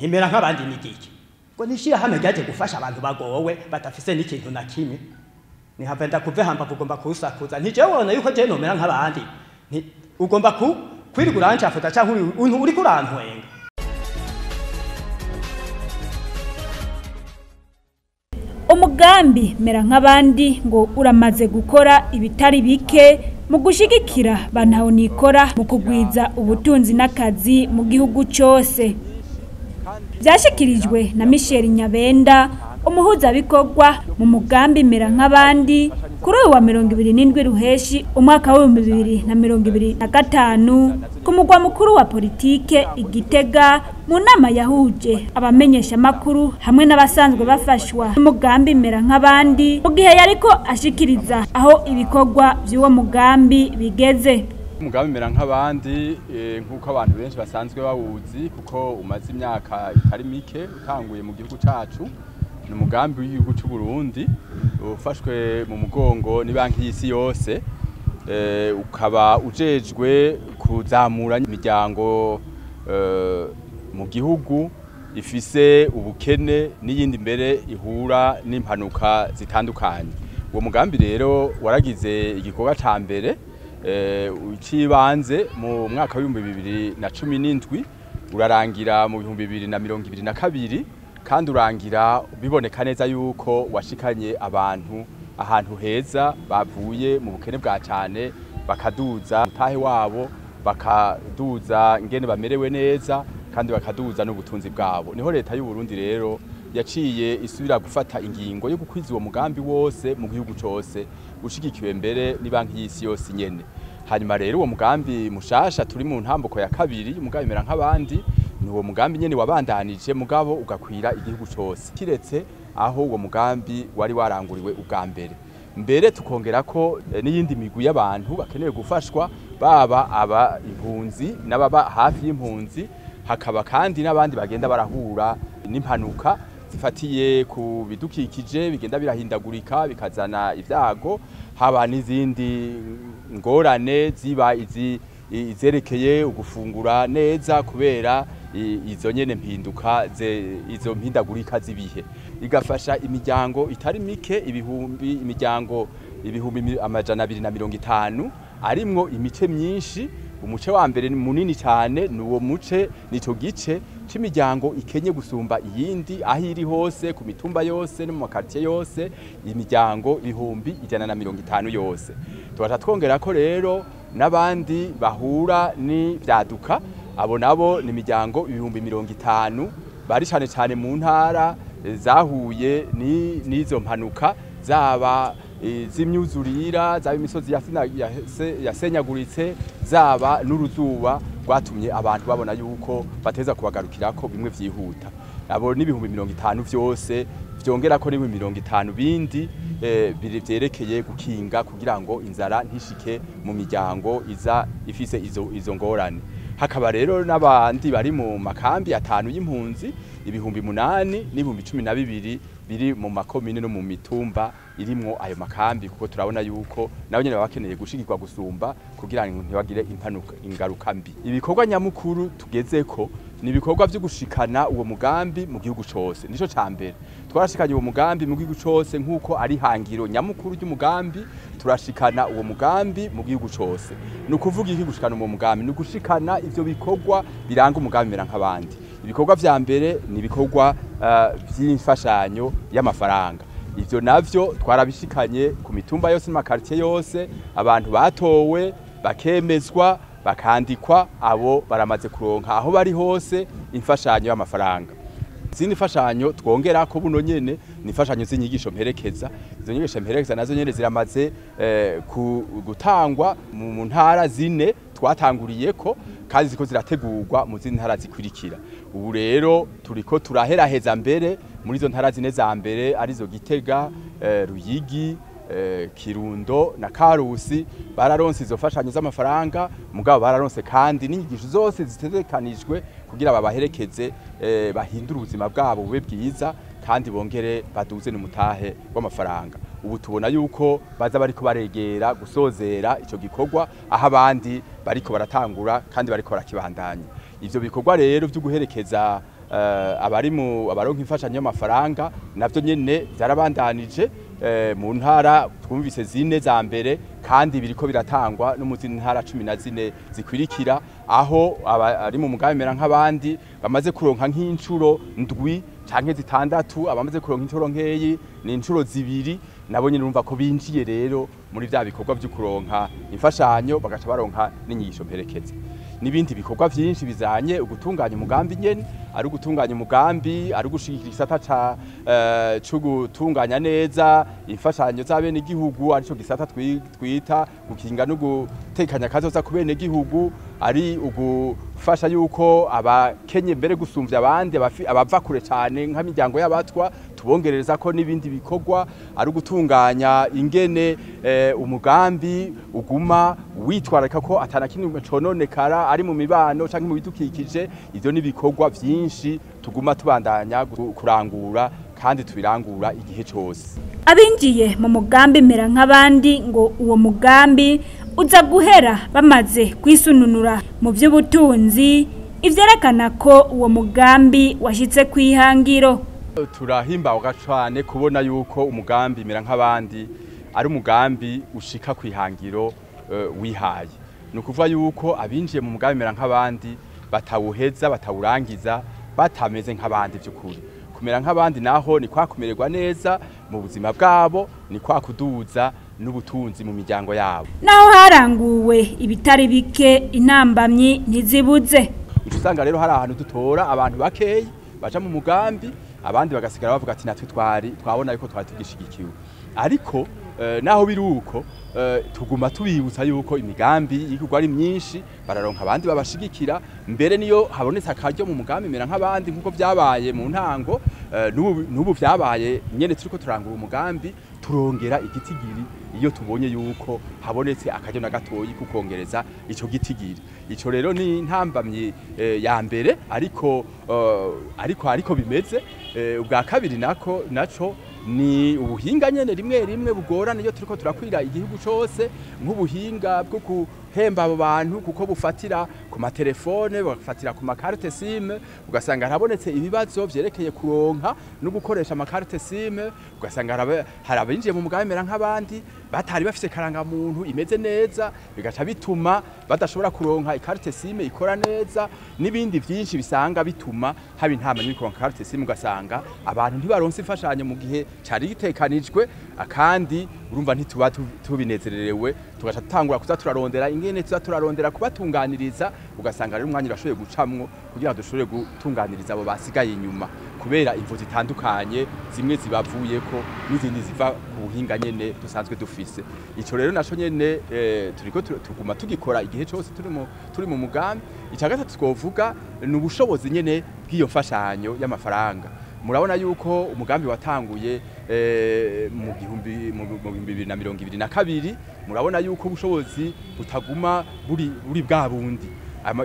ntimera nk'abandi n'igiki ngo nishiye hamwe ryaje gufasha abantu bagowe batafise n'ikintu na kimwe nihava kuve hamba kugomba kusakuza ntije wona yuko je nomera nk'abandi ugomba kwirigura ancafuta canke uri kurantwenga. Umugambi Merankabandi ngo uramaze gukora ibitari bike mu gushigikira ntahonikora mu kurwiza ubutunzi n'akazi mu gihugu cose. Vyashikirijwe na Michel Nyabenda, umuhuzabikorwa mu mugambi Merankabandi kuri uyu wa 27 Ruheshi umwaka wa 2025 ku mugwa mukuru wa politike Igitega mu nama yahuje abamenyeshamakuru hamwe n'abasanzwe bafashwa umugambi Merankabandi mu gihe yariko ashikiriza aho ibikorwa vy'uwo mugambi bigeze. Umugambi Merankabandi nkuko abantu benshi basanzwe bawuzi kuko umaze imyaka itari mike utanguye mu gihugu cacu. Ni umugambi w'igihugu cy'u Burundi ufashwe mu mugongo ni banki y'isi yose, ukaba ujejwe kuzamura imiryango mu gihugu ifise ubukene n'iyindi mbere ihura n'impanuka zitandukanye. Uwo mugambi rero waragize igikorwa ca mbere cibanze mu mwaka wa 2017 urarangira mu 2022 kandi urangira biboneka neza yuko washikanye abantu ahantu heza bavuye mu bukene bwa cyane bakaduza utahe wabo bakaduza ingene bamerewe neza kandi bakaduza n'ubutunzi bwabo. Niho leta y'u Burundi rero yaciye isubira gufata ingingo yo gukwiza uwo mugambi wose mu gihugu cose ushigikiwe mbere ni banki y'isi yose nyene. Hanyuma rero uwo mugambi mushasha turi mu ntambuko ya kabiri umugambi Merankabandi ni uwo mugambi nyene wabandanije mugabo ugakwira igihugu cose kiretse aho uwo mugambi wari waranguriwe ubwa mbere tukongera ko n'iyindi migwi y'abantu bakeneye gufashwa baba aba impunzi n'ababa hafi y'impunzi hakaba kandi n'abandi bagenda barahura n'impanuka zifatiye ku bidukikije bigenda birahindagurika bikazana ivyago haba n'izindi ngorane ziba izerekeye ugufungura neza kubera izo nyene mpinduka izo mpindagurika zibihe igafasha imiryango itari mike imiryango ibihumbi 250 arimwo imice myinshi. Umuce wa mbere ni munini cyane nuwo muce nico gice c'imiryango ikenye gusumba iyindi aho iri hose ku mitumba yose no mu makartie yose imiryango ibihumbi 150 yose. Tubaca twongera ko rero n'abandi bahura ni vyaduka abo nabo ni imiryango ibihumbi 50 bari cyane mu ntara zahuye n'izo mpanuka zaba z'imyuzurira zaba imisozi yasenyaguritse zaba n'uruzuba rwatumye abantu babona yuko bateza kubagarukirako bimwe vyihuta. Abo n'ibihumbi 50 vyose vyongera ko n'ibihumbi 50 bindi vyerekeye gukinga kugira ngo inzara ntishike mu miryango iza ifise izo ngorane. Hakaba rero n'abandi bari mu makambi 5 y'impunzi ibihumbi 8 n'ibihumbi 12 biri mu makomine no mu mitumba irimwo ayo makambi kuko turabona yuko nabo nyene bakeneye gushigirwa gusumba kugira ngo ntibagire ingaruka mbi. Ibikorwa nyamukuru tugezeko ni ibikorwa byo gushikana uwo mugambi mu gihugu cose. Nico cambere twarashikanye uwo mugambi mu gihugu cose nkuko ari hangiro nyamukuru ry'umugambi turashikana uwo mugambi mu gihugu cose. Nukuvuga iki gushikana uwo mugambi ni gushikana ivyo bikorwa biranga umugambi Merankabandi. Ibikorwa vya mbere ni ibikorwa vy'imfashanyo y'amafaranga. Ivyo navyo twarabishikanye ku mitumba yose n'amakartie yose abantu batowe bakemezwa bakandikwa abo baramaze kuronka aho bari hose imfashanyo y'amafaranga. Izindi mfashanyo twongera ko buno nyene ni imfashanyo z'inyigisho mperekeza. Izo nyigisho mperekeza nazo nyene ziramaze gutangwa mu ntara zine twatanguriyeko kandi ziko zirategurwa mu zindi ntara zikurikira. Ubu rero turiko turaheraheza mbere muri izo ntara zine za mbere arizo Gitega, Ruyigi, Kirundo na Karusi bararonse izo fashanyo z'amafaranga mugabo bararonse kandi n'inyigisho zose zitegekanijwe kugira babaherekeze bahindura ubuzima bwabo bube bwiza kandi bongere baduze n'umutahe w'amafaranga. Ubu tubona yuko baza bariko baregera gusozera ico gikorwa aho abandi bariko baratangura kandi bariko barakibandanya. Ivyo bikorwa rero byo guherekeza abaronka imfashanyo y'amafaranga navyo nyene vyarabandanije mu ntara twumvise zine za mbere kandi biriko biratangwa no mu zindi ntara 14 zikwirikira aho ari mu mugambi Merankabandi bamaze kuronka nk'incuro ndwi canke zitandatu abamaze kuronka incuro nkeyi ni incuro zibiri nabo nyine urumva ko binjiye rero muri vya bikorwa vyo kuronka imfashanyo bagaca baronka n'inyigisho mperekeza n'ibindi bikorwa vyinshi bizanye ugutunganya umugambi nyene ari ugutunganya umugambi ari gushigikira gisata cyo gutunganya neza imfashanyo z'abene igihugu arico gisata twita gukinga no gutekanya kazoza ku bene igihugu ari ugufasha yuko abakenye mbere gusumvya abandi abava kure cyane nk'imiryango y'abatwa tubongereza ko n'ibindi bikorwa ari ugutunganya ingene umugambi uguma witwararika ko atanakintu cononekara ari mu mibano canke mu bidukikije ivyo ni bikorwa vyinshi tuguma tubandanya kurangura kandi tubirangura igihe cyose abinjiye mu mugambi Merankabandi ngo uwo mugambi uza guhera bamaze kwisununura mu vy'ubutunzi ivyerekana ko uwo mugambi washitse kwihangiro turahimbawe cyane kubona yuko umugambi Merankabandi ari umugambi ushika kwihangiro wihaye nukuvuga yuko abinjiye mu mugambi Merankabandi batawuheza batawurangiza batameze nk'abandi by'ukuri kumera nk'abandi naho ni kwakumererwa neza mu buzima bwabo ni kwakuduza n'ubutunzi mu miryango yabo naho haranguwe ibitari bike intambamyi ntizibuze usanga rero hari ahantu dutora abantu bakeyi baja mu mugambi abandi bagasigara bavuga ati natwe twabona yuko twari tugishigikiwe ariko naho biruko tuguma tubibutsa yuko imigambi y'igihugu ari myinshi bararonka abandi babashigikira mbere niyo habonetse akaryo mu mugambi Merankabandi nkuko vyabaye mu ntango n'ubu vyabaye nyene turiko turangura umugambi turongera igitigiri iyo tubonye yuko habonetse akaryo na gatoyi kukongereza ico gitigiri ico rero ni intambamye ya mbere ariko bimeze ubwa kabiri naco ni ubuhinga nyene rimwe bugorana iyo turiko turakwira igihugu cose nk'ubuhinga bwo guhemba abo bantu kuko bufatira ku matelefone bufatira ku makarte SIM ugasanga harabonetse ibibazo vyerekeye kuronka no gukoresha makarte SIM ugasanga hari abinjiye mu mugambi Merankabandi batari bafise karanga muntu imeze neza bigaca bituma badashobora kuronka ikarte SIM ikora neza n'ibindi vyinshi bisanga bituma haba intama n'ikuronka carte SIM ugasanga abantu ntibaronse imfashanyo mu gihe cari gitekanijwe akandi urumva ntituba tubinezererewe tugaca tutangura kuza turarondera ingene tuza turarondera kubatunganiriza ugasanga rero umwanya urashoboye gucamwo kugira dushobore gutunganiriza abo basigaye inyuma kubera imvu zitandukanye zimwe zibavuyeko n'izindi ziva ku buhinga nyene dusanzwe dufise ico rero naco nyene turiko tuguma tugikora igihe cyose turi mu mugambi icyagatatu twovuga n'ubushobozi nyene bw'iyo mfashanyo y'amafaranga murabona yuko umugambi watanguye mu 2022 murabona yuko ubushobozi butaguma buri bwa bundi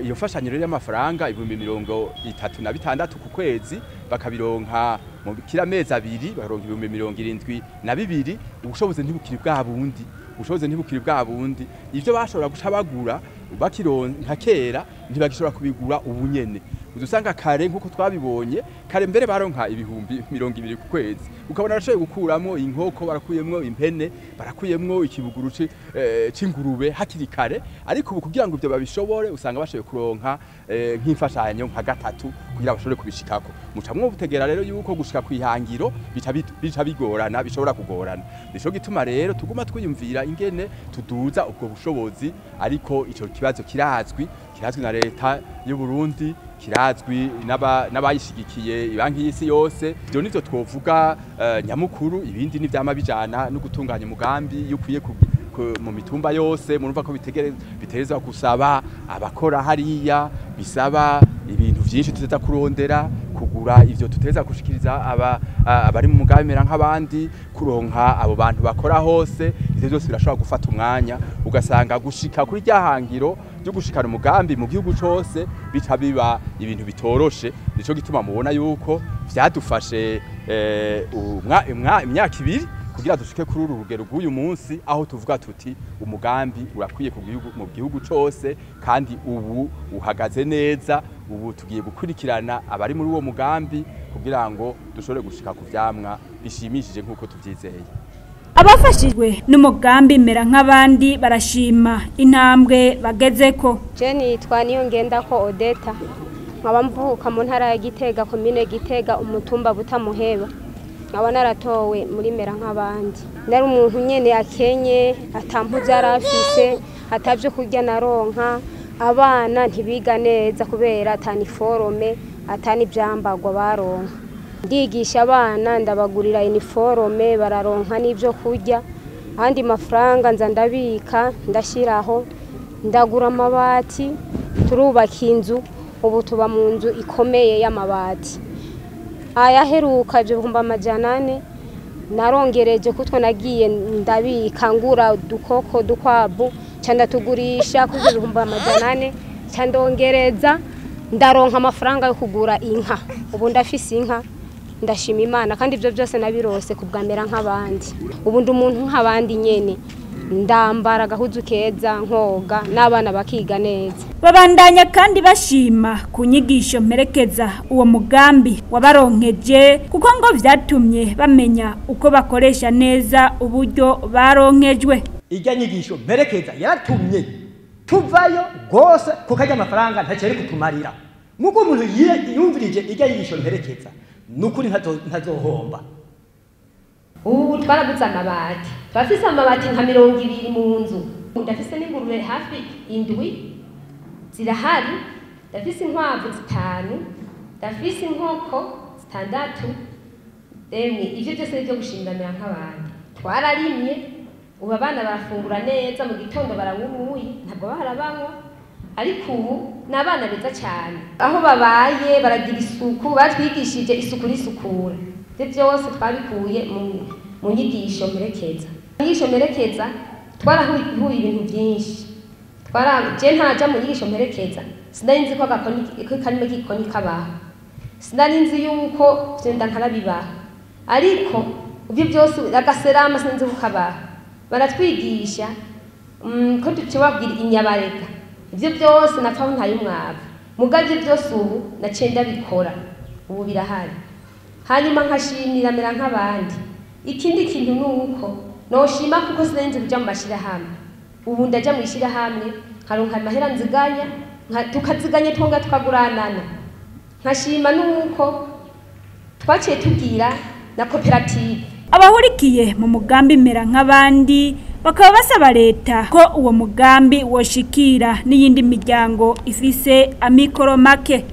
iyo mfashanyo rero y'amafaranga 36 ku kwezi bakabironka mu kiramezi abiri baronka 72 ubushobozi ntibukiri bwa bundi ivyo bashobora guca bagura bakironka kera ntibagishobora kubigura ubunyene udusanga kare nkuko twabibonye kare mbere baronka ibihumbi 200 ku kwezi ukabona arashoboye gukuramo inkoko barakuyemwo impene barakuyemwo ikibuguru c'ingurube hakiri kare ariko ubu kugira ngo ivyo babishobore usanga bashoboye kuronka nk'imfashanyo nka gatatu kugira bashobore kubishikako mucamwo butegera rero yuko gushika kwihangiro bica bigorana bishobora kugorana nico gituma rero tuguma twiyumvira ingene tuduza ubwo bushobozi ariko ico kibazo kirazwi na leta y'u Burundi kirazwi n'abayishigikiye ibanki y'isi yose byo nivyo twovuga nyamukuru ibindi ni vyama bijana no gutunganya umugambi yukwiye mu mitumba yose murumva ko biterezwa gusaba abakora hariya bisaba ibintu vyinshi tuteza kurondera kugura ivyo tuteza gushikiriza abari mu mugambi Merankabandi kuronka abo bantu bakora hose ivyo byose birashobora gufata umwanya ugasanga gushika kuri ryahangiro byo gushikana umugambi mu gihugu cose bica biba ibintu bitoroshe nico gituma mubona yuko vyadufashe imyaka ibiri kugira dushike kuri uru rugero rw'uyu munsi aho tuvuga tuti umugambi urakwiye mu gihugu cose kandi ubu uhagaze neza. Ubu tugiye gukurikirana abari muri uwo mugambi kugira ngo dushobore gushika ku vyamwa bishimishije nk'uko tuvyizeye. Abafashijwe n'umugambi Merankabandi barashima intambwe bagezeko. Je nitwa Niyongendako Odeta, nkaba mvuka mu ntara ya Gitega, komine Gitega, umutumba Butamuheba. Nkaba naratowe muri Merankabandi. Nari umuntu nyene akenye, atampuze yarafise, atavyo kurya naronka, abana ntibiga neza kubera atani forome, atani byambagwa baronka. Ndigisha abana ndabagurira uniforme bararonka n'ibyo kurya, ahandi mafaranga nza ndabika ndashiraho, ndagura amabati, turubaka inzu, ubu tuba mu nzu ikomeye y'amabati. Ayaheruka ibyo 400 narongereje kutwo nagiye ndabika ngura dukoko dukwabu cyanda tugurisha kuri 400 cyandongereza ndaronka amafaranga yo kugura inka. Ubu ndafise inka, ndashima Imana kandi ibyo byose nabirose kubwa Merankabandi. Ubu ndi umuntu nk'abandi nyene, ndambara gahuzu keza nkoga n'abana bakiga neza. Babandanya kandi bashima ku nyigisho mperekeza uwo mugambi wabaronkeje kuko ngo vyatumye bamenya uko bakoresha neza uburyo baronkejwe. Ijya nyigisho mperekeza yaratumye tuvayo gose kukarya amafaranga ntaceri kutumarira. Mugo umuntu yumvirije ijya nyigisho mperekeza nukuri ntazohomba. Ubu twaraguze amabati, twafise amabati nka 200 mu nzu. Ndafise n'ingurube hafi 7 zirahari, ndafise inkwavu 5, ndafise inkoko 6. Emwe ivyo byose byo gushindamira nk'abandi. Twararimye, ubu abana barafungura neza, mu gitondo barawumuye, ntabwo barabanywa. Ariko ubu n'abana beza cyane. Aho babaye baragira isuku, batwigishije isuku n'isukura. Ibyo byose twabikuye mu nyigisho mperekeza. Inyigisho mperekeza twarahuye ibintu byinshi. Je ntaja mu nyigisho mperekeza, sinari nzi ko karime k'igikoni kabaho. Sinari nzi yuko vyenda nkarabibaho. Ariko ibyo byose agaserama sinzi ko kabaho. Baratwigisha ko tucibabwira inyabareka. Ivyo byose napfa ntayo umwaka. Mugavye byose ubu nacenda bikora. Ubu birahari. Hanyuma nkashimira Merankabandi. Ikindi kintu nuko noshima kuko sinenze kuja mu mashira hamwe. Ubu ndaja mu ishira hamwe karonka amahera nziganya, tukaziganya twonga tukaguranana. Nkashima nuko twaciye tugira na koperative. Abahurikiye mu mugambi Merankabandi bakaba basaba leta ko uwo mugambi woshikira n'iyindi miryango ifise amikoro make.